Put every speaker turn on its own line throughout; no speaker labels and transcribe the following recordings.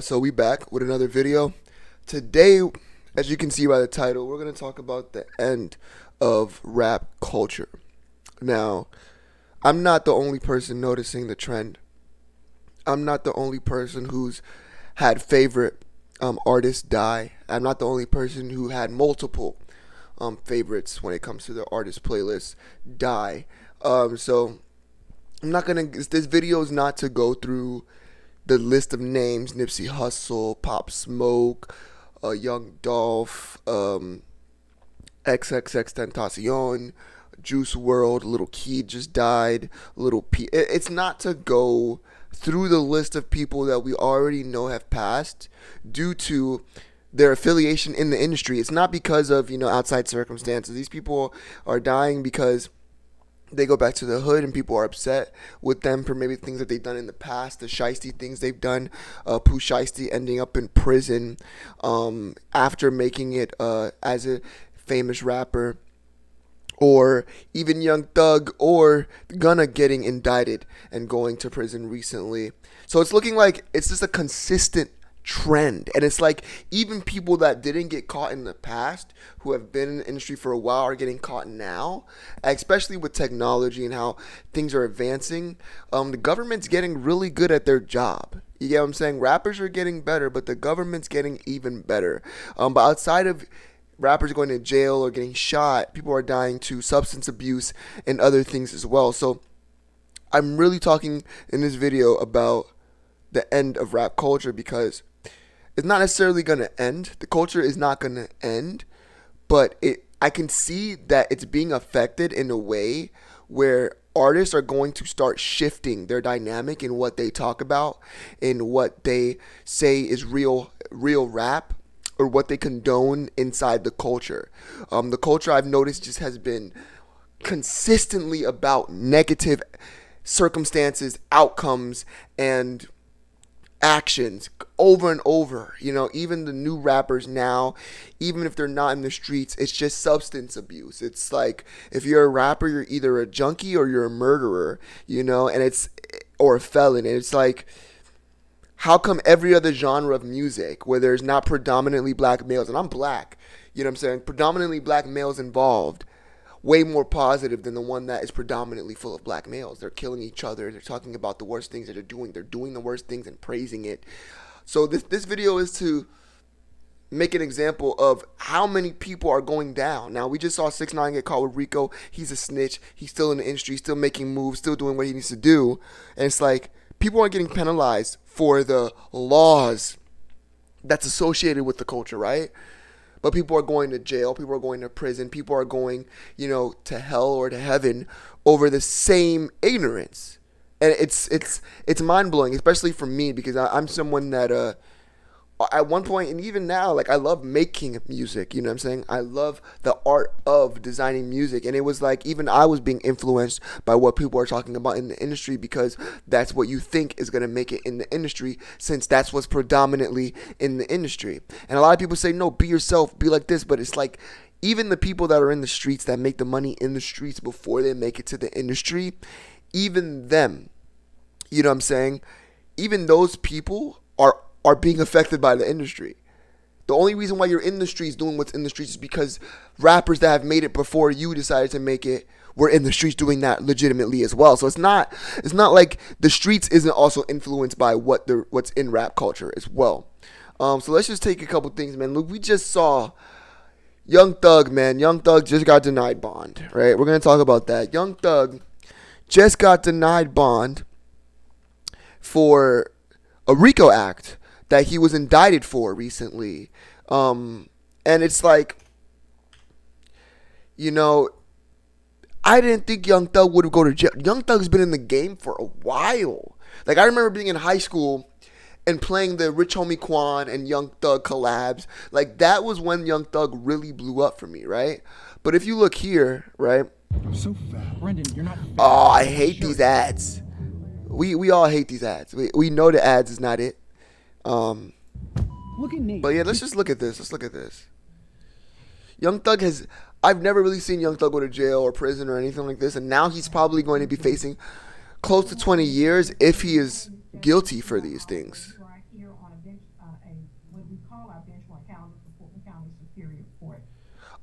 So we back with another video. Today, as you can see by the title, we're going to talk about the end of rap culture. Now, I'm not the only person noticing the trend. I'm not the only person who's had favorite artists die. I'm not the only person who had multiple favorites when it comes to the artist playlist die. So I'm not gonna. This video is not to go through the list of names: Nipsey Hussle, Pop Smoke, Young Dolph, XXX Tentacion, Juice World, Little Key just died, Little P. It's not to go through the list of people that we already know have passed due to their affiliation in the industry. It's not because of outside circumstances. These people are dying because they go back to the hood and people are upset with them for maybe things that they've done in the past, the shiesty things they've done. Pooh Shiesty ending up in prison after making it as a famous rapper, or even Young Thug or Gunna getting indicted and going to prison recently. So it's looking like it's just a consistent trend. And it's like even people that didn't get caught in the past, who have been in the industry for a while, are getting caught now, especially with technology and how things are advancing. The government's getting really good at their job. You get what I'm saying? Rappers are getting better, but the government's getting even better. But outside of rappers going to jail or getting shot, people are dying to substance abuse and other things as well. So I'm really talking in this video about the end of rap culture, because it's not necessarily going to end. The culture is not going to end, but I can see that it's being affected in a way where artists are going to start shifting their dynamic in what they talk about, in what they say is real rap, or what they condone inside the culture. The culture, I've noticed, just has been consistently about negative circumstances, outcomes, and actions over and over. Even the new rappers now, even if they're not in the streets, it's just substance abuse. It's like, if you're a rapper, you're either a junkie or you're a murderer, and it's, or a felon. And it's like, how come every other genre of music where there's not predominantly black males, and I'm black, what I'm saying, predominantly black males involved, way more positive than the one that is predominantly full of black males? They're killing each other. They're talking about the worst things that they're doing. They're doing the worst things and praising it. So this video is to make an example of how many people are going down. Now, we just saw 6ix9ine get caught with Rico. He's a snitch. He's still in the industry, still making moves, still doing what he needs to do. And it's like, people aren't getting penalized for the laws that's associated with the culture, right? But people are going to jail, people are going to prison, people are going, to hell or to heaven over the same ignorance. And it's mind blowing, especially for me, because I'm someone that at one point, and even now, like, I love making music, what I'm saying? I love the art of designing music. And it was like, even I was being influenced by what people are talking about in the industry, because that's what you think is going to make it in the industry, since that's what's predominantly in the industry. And a lot of people say, no, be yourself, be like this. But it's like, even the people that are in the streets, that make the money in the streets before they make it to the industry, even them, what I'm saying? Even those people are being affected by the industry. The only reason why you're in the streets doing what's in the streets is because rappers that have made it before you decided to make it were in the streets doing that legitimately as well. So it's not like the streets isn't also influenced by what's in rap culture as well. So let's just take a couple things, man. Look, we just saw Young Thug, man. Young Thug just got denied bond, right? We're gonna talk about that. Young Thug just got denied bond for a RICO act that he was indicted for recently. And it's like, I didn't think Young Thug would go to jail. Young Thug's been in the game for a while. Like, I remember being in high school and playing the Rich Homie Quan and Young Thug collabs. Like, that was when Young Thug really blew up for me, right? But if you look here, right?
I'm so fat. Brendan, you're not fat.
Oh, I hate these ads. We all hate these ads. We know the ads is not it.
Look at Nate.
But yeah, let's just look at this. Let's look at this. Young Thug has, I've never really seen Young Thug go to jail or prison or anything like this. And now he's probably going to be facing close to 20 years if he is guilty for these things.
a what we call our benchmark calendar for Fulton County Superior Court.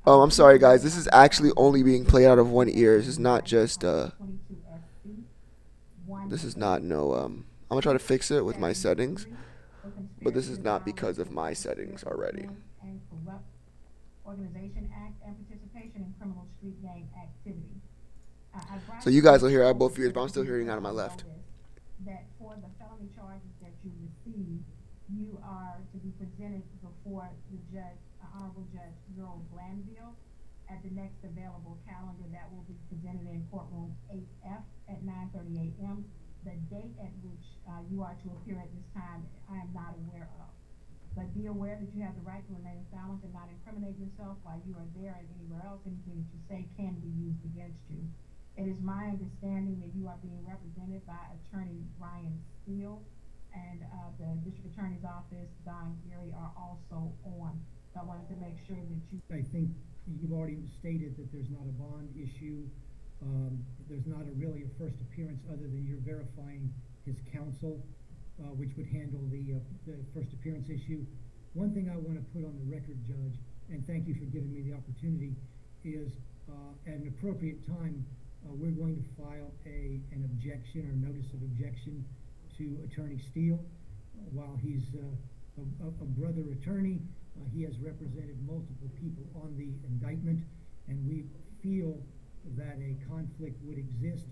Oh, I'm
These
sorry,
are
guys. This is actually only being played out of one ear. This is not just
22 SC
This is not no. I'm gonna try to fix it with my settings,
173 for
but this
conspiracy
is
to
not
violate
because
the
of my
Secretary
settings
of
already.
Defense and Corrupt Organization Act and participation in criminal street gang activity. I brought
So you
to
guys
this
will hear out
show
both ears, but I'm
because
still
we
hearing out
put
of my
on
left.
notice that for the felony charges that you receive, you are to be presented before the judge, Honorable Judge Earl Glanville, at the next available calendar that will be presented in courtroom 8F at 9:30 a.m. The date at which you are to appear at this time, I am not aware of. But be aware that you have the right to remain silent and not incriminate yourself while you are there and anywhere else. Anything that you say can be used against you. It is my understanding that you are being represented by Attorney Ryan Steele and the District Attorney's Office, Don Gary, are also on. So I wanted to make sure that you.
I think you've already stated that there's not a bond issue. There's not really a first appearance other than you're verifying his counsel, which would handle the first appearance issue. One thing I want to put on the record, Judge, and thank you for giving me the opportunity, is at an appropriate time, we're going to file an objection or notice of objection to Attorney Steele. While he's a brother attorney, he has represented multiple people on the indictment, and we feel that a conflict would exist,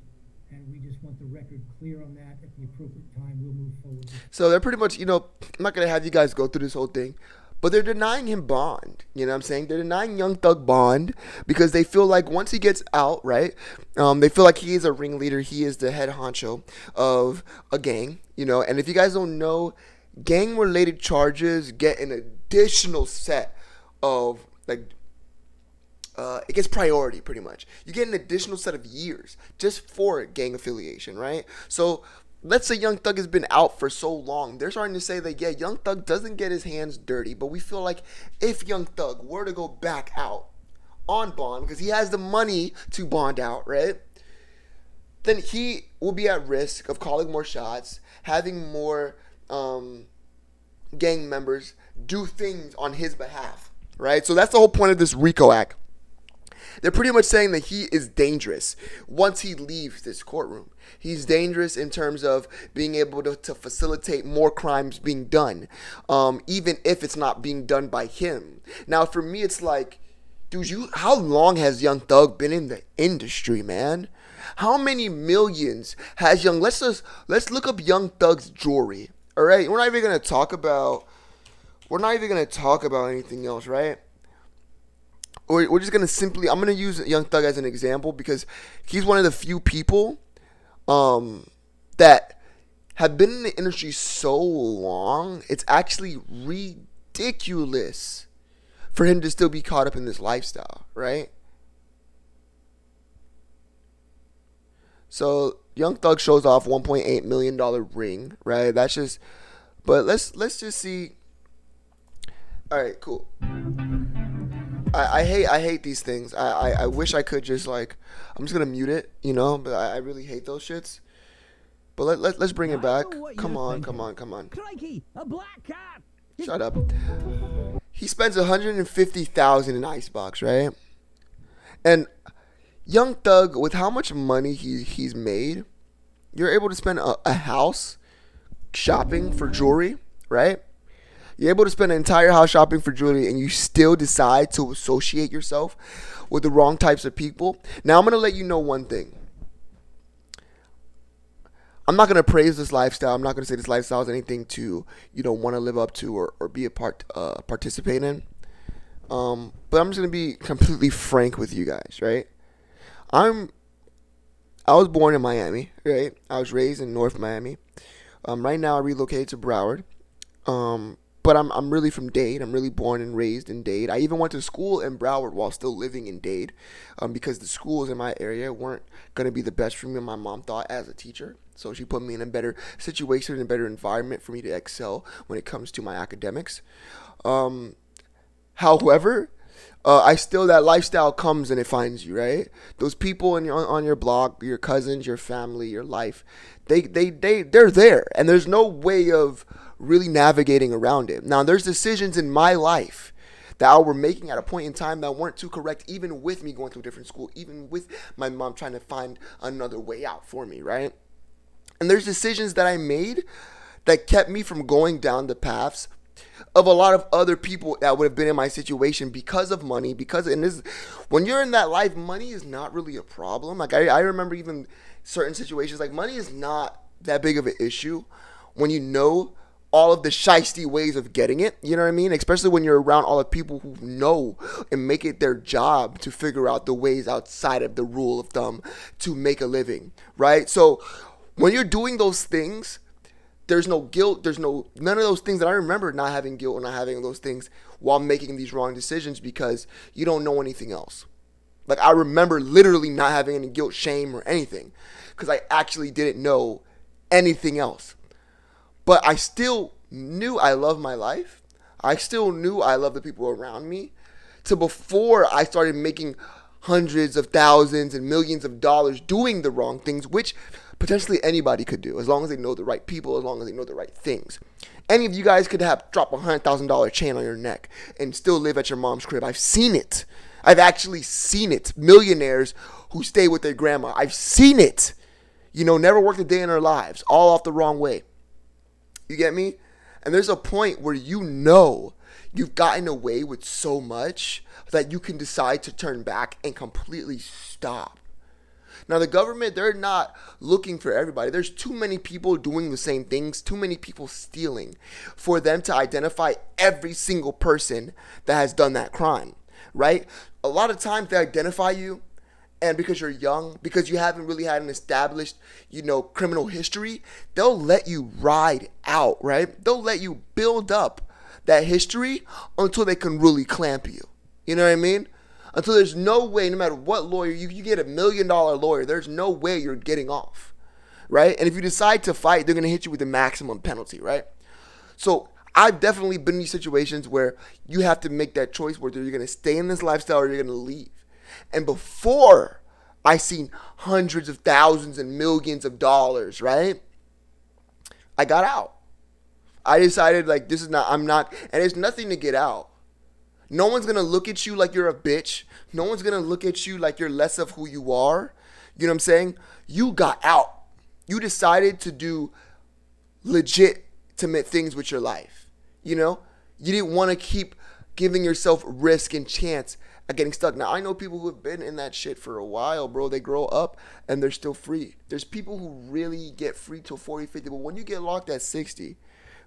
and we just want the record clear on that. At the appropriate time, we'll move forward.
So they're pretty much, I'm not gonna have you guys go through this whole thing, but they're denying him bond. You know what I'm saying? They're denying Young Thug bond because they feel like once he gets out, right? They feel like he is a ringleader. He is the head honcho of a gang. And if you guys don't know, gang-related charges get an additional set of it gets priority pretty much. You get an additional set of years just for gang affiliation, right? So let's say Young Thug has been out for so long. They're starting to say that, yeah, Young Thug doesn't get his hands dirty, but we feel like if Young Thug were to go back out on bond, because he has the money to bond out, right? Then he will be at risk of calling more shots, having more gang members do things on his behalf, right? So that's the whole point of this RICO Act. They're pretty much saying that he is dangerous once he leaves this courtroom. He's dangerous in terms of being able to facilitate more crimes being done, even if it's not being done by him. Now, for me, it's like, dude, how long has Young Thug been in the industry, man? How many millions has let's look up Young Thug's jewelry. All right, we're not even gonna talk about anything else, right? We're just gonna I'm gonna use Young Thug as an example because he's one of the few people that have been in the industry so long. It's actually ridiculous for him to still be caught up in this lifestyle, right? So Young Thug shows off $1.8 million ring, right? That's just, but let's just see. All right, cool. I hate these things. I wish I could just I'm just gonna mute it, but I really hate those shits. But let's bring it back. Come on.
Crikey, a black cat!
Shut up. He spends $150,000 in Icebox, right? And Young Thug, with how much money he's made, you're able to spend a house shopping for jewelry, right? You're able to spend an entire house shopping for jewelry, and you still decide to associate yourself with the wrong types of people. Now, I'm going to let you know one thing. I'm not going to praise this lifestyle. I'm not going to say this lifestyle is anything to, want to live up to or be participate in. But I'm just going to be completely frank with you guys, right? I was born in Miami, right? I was raised in North Miami. Right now, I relocated to Broward. But I'm really from Dade. I'm really born and raised in Dade. I even went to school in Broward while still living in Dade, because the schools in my area weren't going to be the best for me, my mom thought, as a teacher. So she put me in a better situation, in a better environment for me to excel when it comes to my academics. However, that lifestyle comes and it finds you, right? Those people on your block, your cousins, your family, your life, they're there, and there's no way of really navigating around it. Now, there's decisions in my life that I were making at a point in time that weren't too correct, even with me going to a different school, even with my mom trying to find another way out for me, right? And there's decisions that I made that kept me from going down the paths of a lot of other people that would have been in my situation because of money. When you're in that life, money is not really a problem. Like I remember even certain situations, like money is not that big of an issue when you know all of the shiesty ways of getting it. You know what I mean? Especially when you're around all the people who know and make it their job to figure out the ways outside of the rule of thumb to make a living, right? So when you're doing those things, there's no guilt. There's none of those things that I remember not having guilt or not having those things while making these wrong decisions because you don't know anything else. Like I remember literally not having any guilt, shame, or anything because I actually didn't know anything else. But I still knew I loved my life. I still knew I loved the people around me. To before I started making hundreds of thousands and millions of dollars doing the wrong things, which potentially anybody could do as long as they know the right people, as long as they know the right things. Any of you guys could drop $100,000 chain on your neck and still live at your mom's crib. I've seen it. I've actually seen it. Millionaires who stay with their grandma. I've seen it. Never worked a day in their lives. All off the wrong way. You get me? And there's a point where you've gotten away with so much that you can decide to turn back and completely stop. Now, the government, they're not looking for everybody. There's too many people doing the same things, too many people stealing for them to identify every single person that has done that crime, right? A lot of times they identify you, and because you're young, because you haven't really had an established, criminal history, they'll let you ride out, right? They'll let you build up that history until they can really clamp you. You know what I mean? Until there's no way, no matter what lawyer, you get $1 million lawyer, there's no way you're getting off, right? And if you decide to fight, they're going to hit you with the maximum penalty, right? So I've definitely been in these situations where you have to make that choice whether you're going to stay in this lifestyle or you're going to leave. And before I seen hundreds of thousands and millions of dollars, right? I got out. I decided I'm not, and there's nothing to get out. No one's going to look at you like you're a bitch. No one's going to look at you like you're less of who you are. You know what I'm saying? You got out. You decided to do legitimate things with your life. You didn't want to keep giving yourself risk and chance at getting stuck. Now, I know people who have been in that shit for a while, bro. They grow up and they're still free. There's people who really get free till 40, 50. But when you get locked at 60,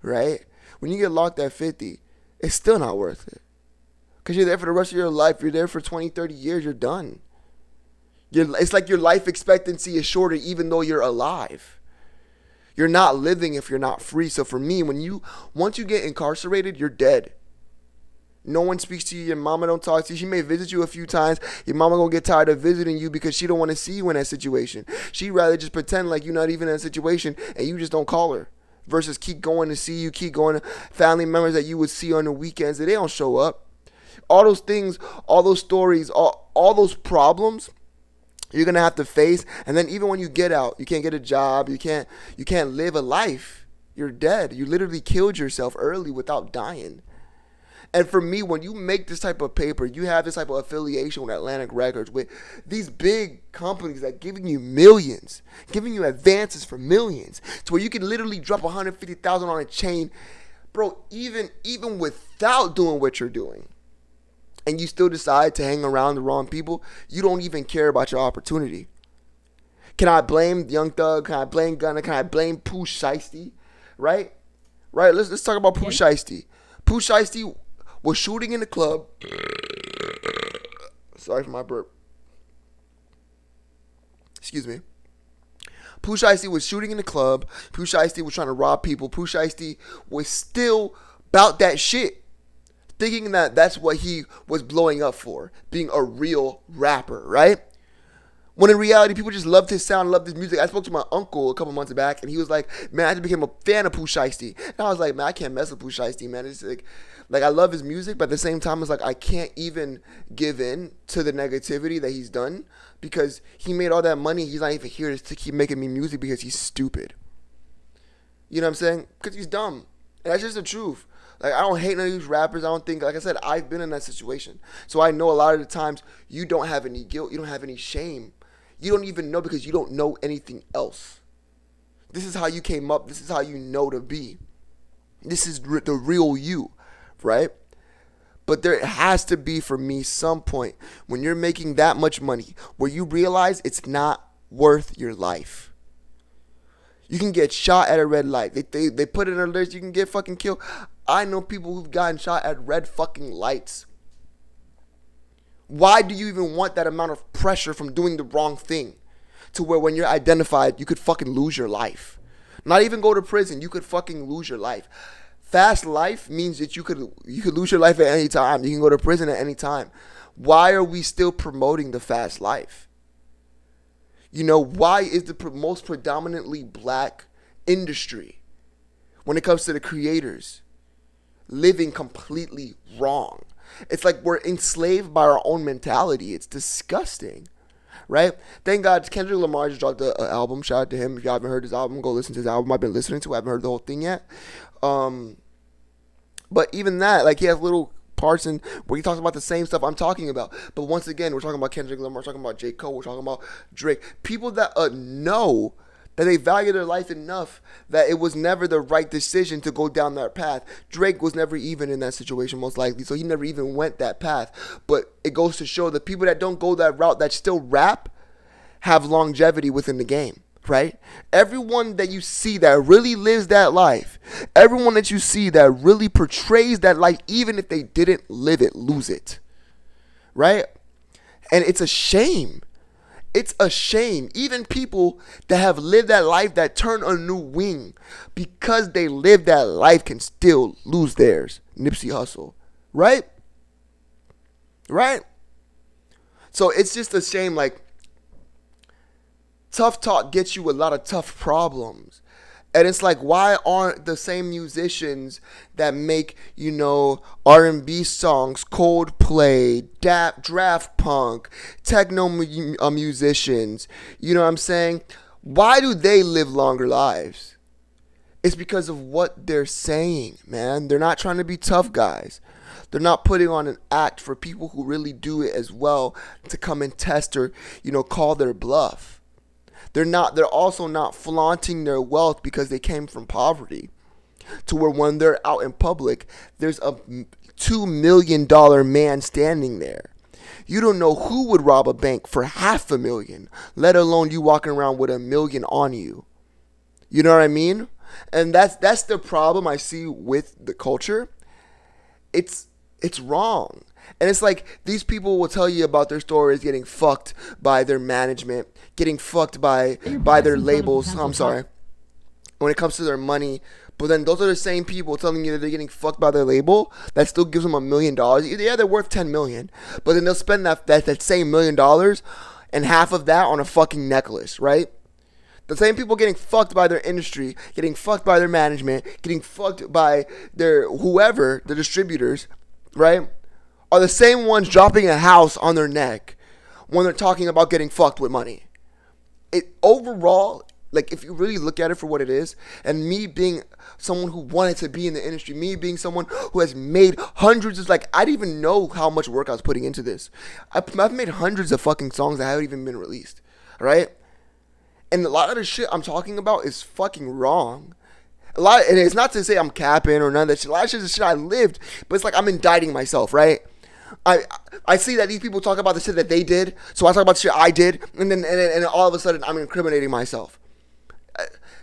right? When you get locked at 50, it's still not worth it. Because you're there for the rest of your life. You're there for 20, 30 years. You're done. It's like your life expectancy is shorter even though you're alive. You're not living if you're not free. So for me, once you get incarcerated, you're dead. No one speaks to you. Your mama don't talk to you. She may visit you a few times. Your mama gonna get tired of visiting you because she don't want to see you in that situation. She'd rather just pretend like you're not even in that situation and you just don't call her. Versus keep going to see you, keep going to family members that you would see on the weekends that they don't show up. All those things, all those stories, all those problems you're going to have to face. And then even when you get out, you can't get a job. You can't live a life. You're dead. You literally killed yourself early without dying. And for me, when you make this type of paper, you have this type of affiliation with Atlantic Records, with these big companies that giving you millions, giving you advances for millions, to where you can literally drop $150,000 on a chain, bro, even without doing what you're doing. And you still decide to hang around the wrong people, you don't even care about your opportunity. Can I blame Young Thug? Can I blame Gunna? Can I blame Pooh Shiesty? Right? Let's talk about Pooh Shiesty. Pooh Shiesty was shooting in the club. Sorry for my burp. Excuse me. Pooh Shiesty was shooting in the club. Pooh Shiesty was trying to rob people. Pooh Shiesty was still about that shit. Thinking that that's what he was blowing up for, being a real rapper, right? When in reality, people just loved his sound, loved his music. I spoke to my uncle a couple months back, and he was like, man, I just became a fan of Pooh Shiesty. And I was like, man, I can't mess with Pooh Shiesty, man. It's like I love his music, but at the same time, it's like I can't even give in to the negativity that he's done because he made all that money. He's not even here to keep making me music because he's stupid. You know what I'm saying? Because he's dumb. And that's just the truth. Like, I don't hate none of these rappers. I don't think, like I said, I've been in that situation. So I know a lot of the times you don't have any guilt. You don't have any shame. You don't even know because you don't know anything else. This is how you came up. This is how you know to be. This is the real you, right? But there has to be, for me, some point when you're making that much money where you realize it's not worth your life. You can get shot at a red light. They put it in a list. You can get fucking killed. I know people who've gotten shot at red fucking lights. Why do you even want that amount of pressure from doing the wrong thing? To where when you're identified, you could fucking lose your life. Not even go to prison. You could fucking lose your life. Fast life means that you could lose your life at any time. You can go to prison at any time. Why are we still promoting the fast life? You know, why is the most predominantly black industry, when it comes to the creators, living completely wrong? It's like we're enslaved by our own mentality. It's disgusting, right? Thank God Kendrick Lamar just dropped an album. Shout out to him. If you haven't heard his album, go listen to his album. I've been listening to it. I haven't heard the whole thing yet. But even that, like, he has little parts in where he talks about the same stuff I'm talking about. But once again, we're talking about Kendrick Lamar. We're talking about J. Cole. We're talking about Drake. People that know that they value their life enough that it was never the right decision to go down that path. Drake was never even in that situation, most likely, so he never even went that path. But it goes to show that people that don't go that route, that still rap, have longevity within the game, right? Everyone that you see that really lives that life, everyone that you see that really portrays that life, even if they didn't live it, lose it, right? And it's a shame. It's a shame. Even people that have lived that life, that turn a new wing because they live that life, can still lose theirs. Nipsey Hussle. Right? Right? So it's just a shame. Like, tough talk gets you a lot of tough problems. And it's like, why aren't the same musicians that make, you know, R&B songs, Coldplay, Draft Punk, techno musicians, you know what I'm saying? Why do they live longer lives? It's because of what they're saying, man. They're not trying to be tough guys. They're not putting on an act for people who really do it as well to come and test or, you know, call their bluff. They're also not flaunting their wealth because they came from poverty, to where when they're out in public, there's a $2 million man standing there. You don't know who would rob a bank for $500,000, let alone you walking around with $1 million on you. You know what I mean? And that's the problem I see with the culture. It's wrong. And it's like, these people will tell you about their stories getting fucked by their management, getting fucked by their labels. I'm sorry. When it comes to their money. But then those are the same people telling you that they're getting fucked by their label that still gives them $1 million. Yeah, they're worth $10 million. But then they'll spend that same $1 million and half of that on a fucking necklace, right? The same people getting fucked by their industry, getting fucked by their management, getting fucked by their whoever, the distributors, right? Are the same ones dropping a house on their neck when they're talking about getting fucked with money. It overall, like, if you really look at it for what it is, and me being someone who wanted to be in the industry, me being someone who has made hundreds of, like, I didn't even know how much work I was putting into this. I've made hundreds of fucking songs that haven't even been released, right? And a lot of the shit I'm talking about is fucking wrong. And it's not to say I'm capping or none of that shit. A lot of shit is shit I lived, but it's like I'm indicting myself, right? I see that these people talk about the shit that they did, so I talk about the shit I did, and then all of a sudden I'm incriminating myself.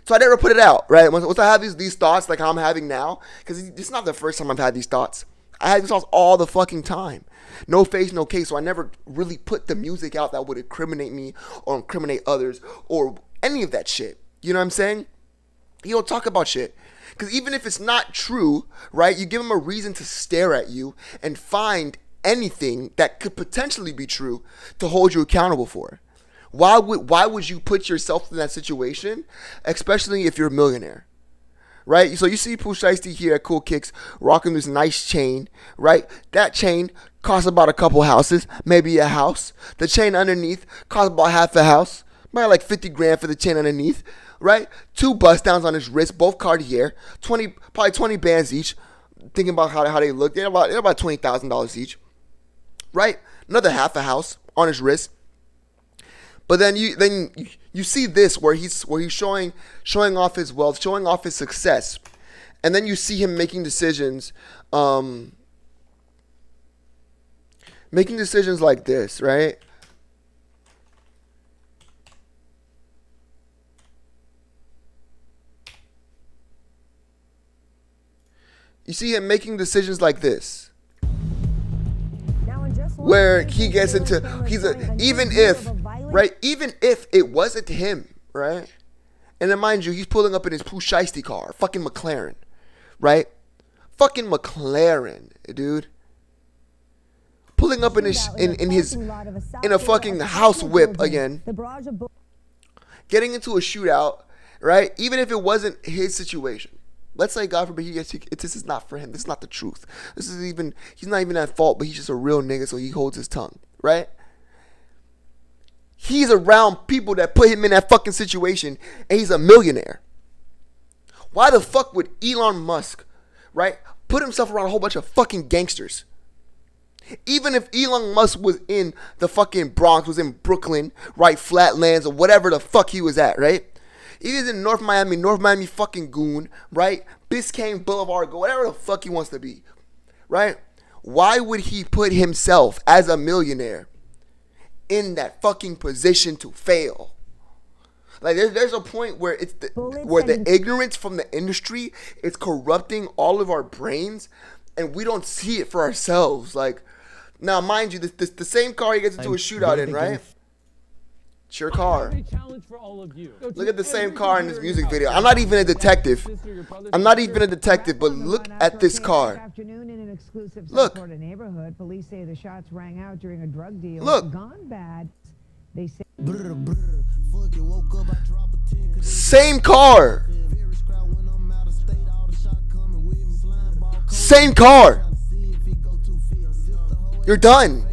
So I never put it out, right? Once I have these thoughts like how I'm having now, because it's not the first time I've had these thoughts. I had these thoughts all the fucking time. No face, no case. So I never really put the music out that would incriminate me or incriminate others or any of that shit. You know what I'm saying? You don't talk about shit. Because even if it's not true, right, you give them a reason to stare at you and find anything that could potentially be true to hold you accountable for. Why would you put yourself in that situation, especially if you're a millionaire? Right? So you see Pooh Shiesty here at Cool Kicks rocking this nice chain, right? That chain costs about a couple houses, maybe a house. The chain underneath costs about half a house, maybe like 50 grand for the chain underneath, right? 2 bust downs on his wrist, both Cartier, probably 20 bands each. Thinking about how they look, they're about $20,000 each, right? Another half a house on his wrist. But then you see this where he's showing off his wealth, showing off his success, and then you see him making decisions like this, right? You see him making decisions like this, where he gets into even if it wasn't him, right? And then mind you, he's pulling up in his Pooh Shiesty car, fucking McLaren, right? Fucking McLaren, dude. Pulling up in a fucking house whip again. Getting into a shootout, right? Even if it wasn't his situation. Let's say, God forbid, this is not for him. This is not the truth. He's not even at fault, but he's just a real nigga, so he holds his tongue, right? He's around people that put him in that fucking situation, and he's a millionaire. Why the fuck would Elon Musk, right, put himself around a whole bunch of fucking gangsters? Even if Elon Musk was in the fucking Bronx, was in Brooklyn, right, Flatlands, or whatever the fuck he was at, right? He was in North Miami fucking goon, right? Biscayne Boulevard, go whatever the fuck he wants to be, right? Why would he put himself as a millionaire in that fucking position to fail? Like there's a point where where the ignorance from the industry is corrupting all of our brains, and we don't see it for ourselves. Like now, mind you, the same car he gets into a shootout in, right? It's your car. Look at the same car in this music video. I'm not even a detective. But look at this car. Look.
Police say the shots rang out during a drug deal.
Look.
Gone bad. They say
same car. Same car. You're done.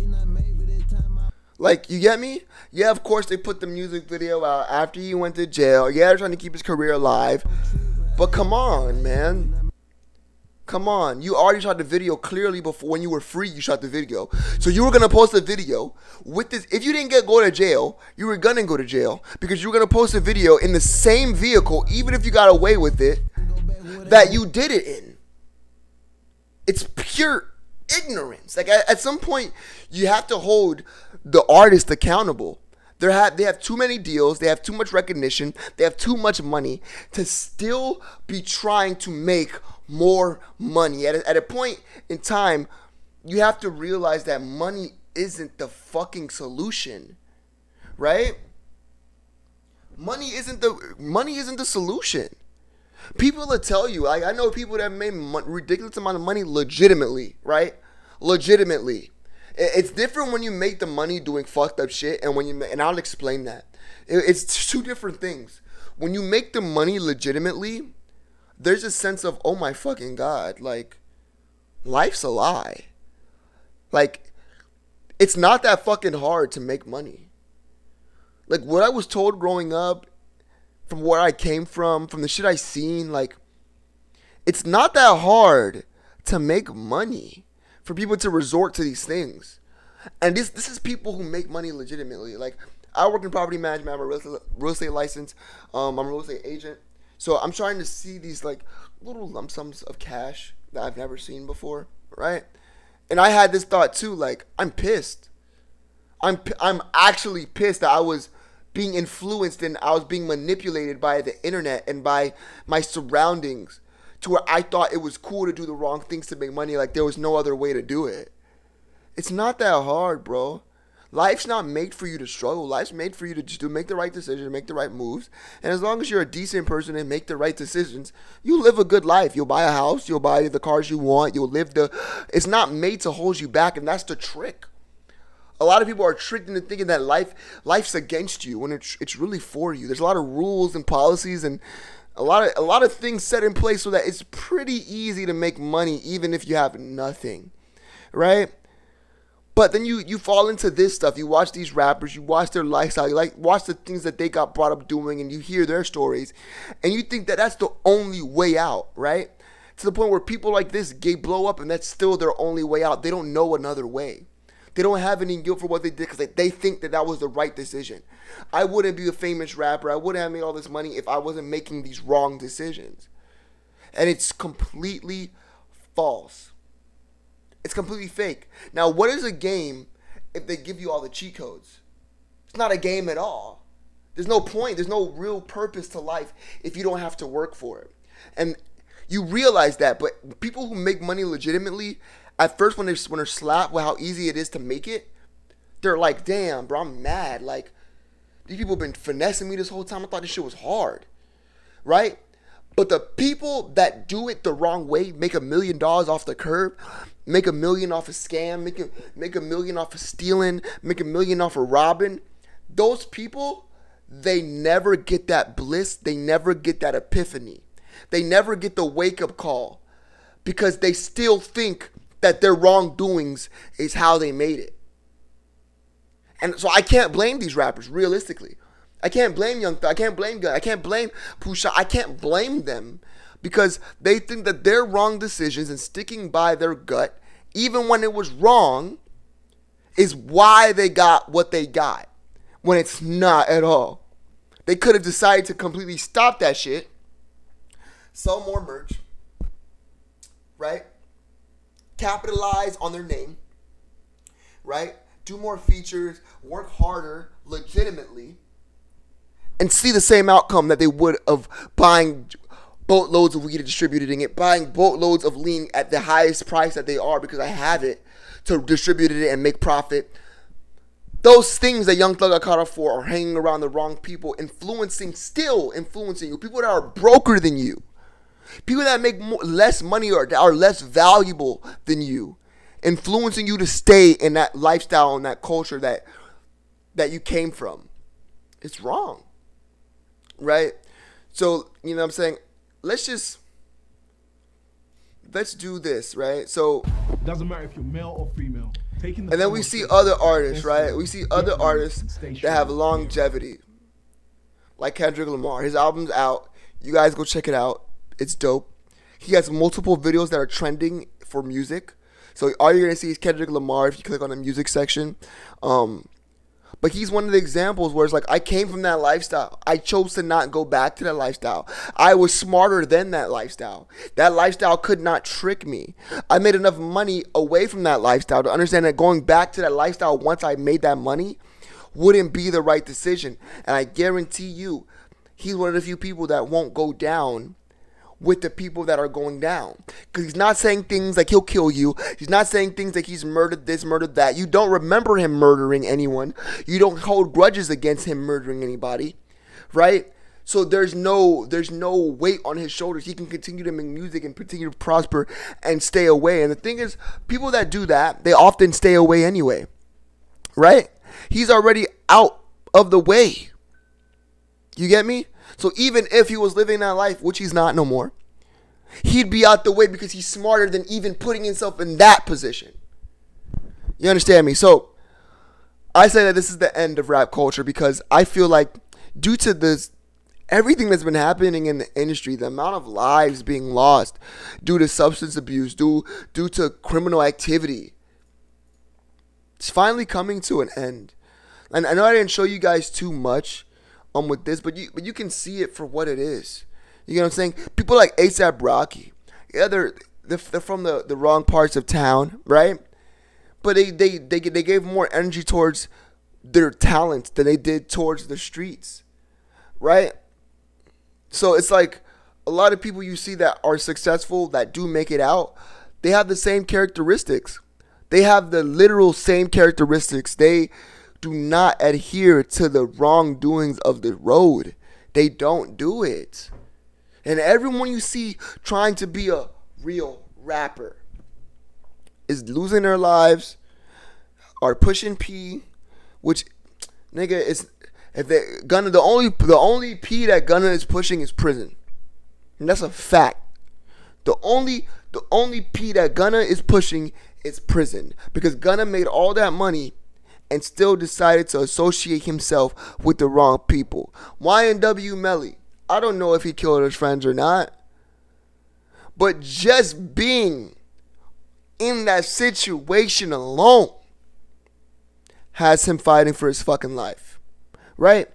Like, you get me? Yeah, of course they put the music video out after he went to jail. Yeah, they're trying to keep his career alive. But come on, man. Come on. You already shot the video clearly before. When you were free, you shot the video. So you were going to post a video with this. If you didn't go to jail, you were going to go to jail. Because you were going to post a video in the same vehicle, even if you got away with it, that you did it in. It's pure ignorance. Like at some point, you have to hold the artist accountable. They have too many deals. They have too much recognition. They have too much money to still be trying to make more money. At a point in time, you have to realize that money isn't the fucking solution, right? Money isn't the solution. People will tell you, like I know people that made ridiculous amount of money legitimately, right? Legitimately. It's different when you make the money doing fucked up shit, and I'll explain that. It's two different things. When you make the money legitimately, there's a sense of, oh my fucking God, like, life's a lie. Like, it's not that fucking hard to make money. Like, what I was told growing up, from where I came from the shit I seen, like, it's not that hard to make money. For people to resort to these things. And this is people who make money legitimately. Like, I work in property management. I have a real estate license. I'm a real estate agent. So I'm trying to see these like little lump sums of cash that I've never seen before, right? And I had this thought too, like, I'm pissed. I'm actually pissed that I was being influenced and I was being manipulated by the internet and by my surroundings, to where I thought it was cool to do the wrong things to make money, like there was no other way to do it. It's not that hard, bro. Life's not made for you to struggle. Life's made for you to just make the right decisions, make the right moves. And as long as you're a decent person and make the right decisions, you live a good life. You'll buy a house. You'll buy the cars you want. You'll live it's not made to hold you back, and that's the trick A lot of people are tricked into thinking that life's against you when it's really for you. There's a lot of rules and policies and a lot of things set in place so that it's pretty easy to make money even if you have nothing, right? But then you fall into this stuff. You watch these rappers, you watch their lifestyle, you watch the things that they got brought up doing, and you hear their stories, and you think that that's the only way out, right? To the point where people like this blow up, and that's still their only way out. They don't know another way. They don't have any guilt for what they did because they think that was the right decision. I wouldn't be a famous rapper. I wouldn't have made all this money if I wasn't making these wrong decisions. And it's completely false. It's completely fake. Now, what is a game if they give you all the cheat codes? It's not a game at all. There's no point. There's no real purpose to life if you don't have to work for it. And you realize that, but people who make money legitimately, at first when they're slapped with how easy it is to make it, they're like, damn, bro, I'm mad. Like, these people have been finessing me this whole time. I thought this shit was hard, right? But the people that do it the wrong way make $1 million off the curb, make $1 million off a scam, make $1 million off of stealing, make $1 million off of robbing. Those people, they never get that bliss. They never get that epiphany. They never get the wake-up call because they still think that their wrongdoings is how they made it. And so I can't blame these rappers, realistically. I can't blame Young Thug. I can't blame Gun. I can't blame Pusha. I can't blame them because they think that their wrong decisions and sticking by their gut, even when it was wrong, is why they got what they got, when it's not at all. They could have decided to completely stop that shit, sell more merch, right? Capitalize on their name, right? Do more features, work harder, legitimately, and see the same outcome that they would of buying boatloads of weed and distributing it, buying boatloads of lean at the highest price that they are because I have it to distribute it and make profit. Those things that Young Thug got caught up for are hanging around the wrong people, still influencing you. People that are broker than you. People that make less money or are less valuable than you. Influencing you to stay in that lifestyle and that culture that you came from. It's wrong. Right? So, you know what I'm saying? Let's do this, right? So,
doesn't matter if you're male or female.
And then we see other artists, right? We see other artists that have longevity. Like Kendrick Lamar. His album's out. You guys go check it out. It's dope. He has multiple videos that are trending for music. So all you're going to see is Kendrick Lamar if you click on the music section. But he's one of the examples where it's like, I came from that lifestyle. I chose to not go back to that lifestyle. I was smarter than that lifestyle. That lifestyle could not trick me. I made enough money away from that lifestyle to understand that going back to that lifestyle once I made that money wouldn't be the right decision. And I guarantee you, he's one of the few people that won't go down with the people that are going down. Because he's not saying things like he'll kill you. He's not saying things like he's murdered this, murdered that. You don't remember him murdering anyone. You don't hold grudges against him murdering anybody. Right? So there's no weight on his shoulders. He can continue to make music and continue to prosper and stay away. And the thing is, people that do that, they often stay away anyway. Right? He's already out of the way. You get me? So even if he was living that life, which he's not no more, he'd be out the way because he's smarter than even putting himself in that position. You understand me? So I say that this is the end of rap culture because I feel like due to this, everything that's been happening in the industry, the amount of lives being lost due to substance abuse, due to criminal activity, it's finally coming to an end. And I know I didn't show you guys too much with this, but you can see it for what it is. You know what I'm saying? People like A$AP Rocky, yeah, they're from the wrong parts of town, right? But they gave more energy towards their talents than they did towards the streets, right? So it's like a lot of people you see that are successful, that do make it out, they have the same characteristics. They have the literal same characteristics. They do not adhere to the wrongdoings of the road. They don't do it. And everyone you see trying to be a real rapper is losing their lives, are pushing P, which nigga is if they Gunna the only P that Gunna is pushing is prison. And that's a fact. The only P that Gunna is pushing is prison. Because Gunna made all that money and still decided to associate himself with the wrong people. YNW Melly, I don't know if he killed his friends or not. But just being in that situation alone has him fighting for his fucking life. Right?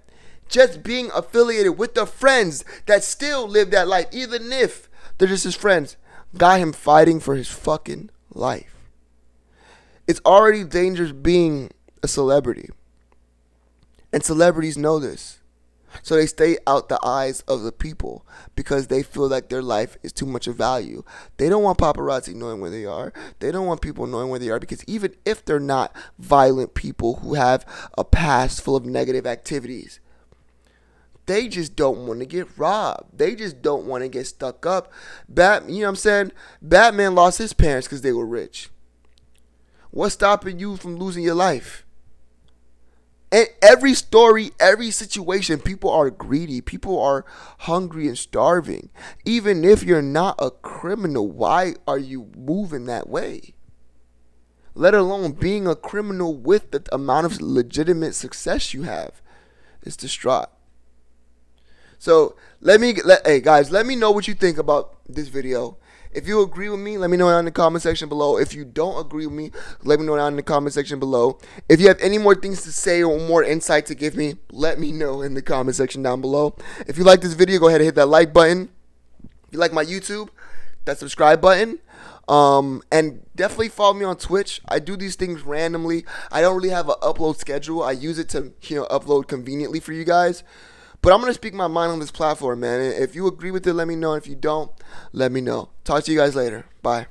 Just being affiliated with the friends that still live that life, even if they're just his friends, got him fighting for his fucking life. It's already dangerous being a celebrity. And celebrities know this. So they stay out the eyes of the people because they feel like their life is too much of value. They don't want paparazzi knowing where they are. They don't want people knowing where they are because even if they're not violent people who have a past full of negative activities, they just don't want to get robbed. They just don't want to get stuck up. You know what I'm saying? Batman lost his parents because they were rich. What's stopping you from losing your life? And every story, every situation, people are greedy. People are hungry and starving. Even if you're not a criminal, why are you moving that way? Let alone being a criminal with the amount of legitimate success you have. It's distraught. So hey guys, let me know what you think about this video. If you agree with me, let me know down in the comment section below. If you don't agree with me, let me know down in the comment section below. If you have any more things to say or more insight to give me, let me know in the comment section down below. If you like this video, go ahead and hit that like button. If you like my YouTube, that subscribe button. And definitely follow me on Twitch. I do these things randomly. I don't really have an upload schedule. I use it to, upload conveniently for you guys. But I'm going to speak my mind on this platform, man. If you agree with it, let me know. If you don't, let me know. Talk to you guys later. Bye.